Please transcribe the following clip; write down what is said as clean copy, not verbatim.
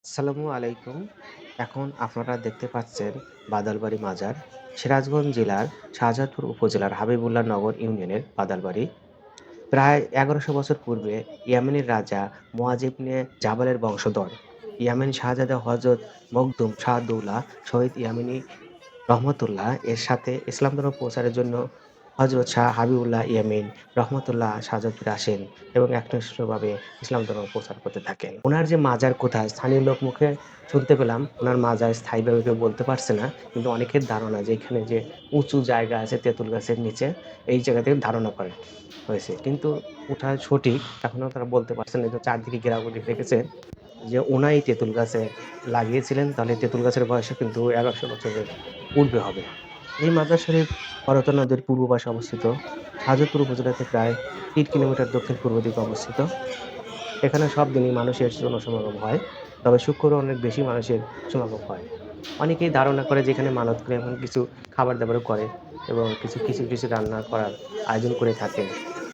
আসসালামু আলাইকুম। এখন আপনারা দেখতে পাচ্ছেন বাদালবাড়ি মাজার, সিরাজগঞ্জ জেলার শাহজাদপুর উপজেলার হাবিবুল্লাহ নগর ইউনিয়নের বাদালবাড়ি। প্রায় ১১০০ বছর পূর্বে ইয়েমেনের রাজা মুয়াজ ইবনে জাবালের বংশধর ইয়ামেন শাহজাদা হযরত মখদুম শাহ দৌলা শহীদ ইয়ামানী রহমতুল্লাহ এর সাথে ইসলাম ধর্ম প্রচারের জন্য হযরত শাহ হাবিবুল্লাহ ইয়ামিন রহমতুল্লাহ শাহজাদপুরে আসেন এবং একনিষ্ঠভাবে ইসলাম ধর্ম প্রচার করতে থাকেন। উনার যে মাজার কোথায় স্থানীয় লোক মুখে শুনতে পেলাম উনার মাজার স্থায়ীভাবে কেউ বলতে পারছে না। কিন্তু অনেকের ধারণা যে এখানে যে উঁচু জায়গা আছে তেঁতুল গাছের নিচে এই জায়গা থেকে ধারণা করে হয়েছে। কিন্তু ওটা সঠিক এখনো তারা বলতে পারছে না। কিন্তু চারদিকে ঘেরাঘুরি রেখেছে যে উনাই তেঁতুল গাছে লাগিয়েছিলেন, তাহলে তেঁতুল গাছের বয়সও কিন্তু ১১০০ বছরের পূর্বে হবে। এই মাজার শরীফ করতোয়া নদের পূর্ব পাশে অবস্থিত। শাহজাদপুর উপজেলাতে প্রায় ৩ কিলোমিটার দক্ষিণ-পূর্ব দিকে অবস্থিত। এখানে সব দিনই মানুষের জনসমাগম হয়। তবে শুক্রবার অনেক বেশি মানুষের সমাগম হয়। অনেকেই ধারণা করে যে এখানে মানত করে এমন কিছু খাবার-দাবারও করে এবং কিছু খিচুড়ি-টিচুড়ি রান্না করার আয়োজন করে থাকেন।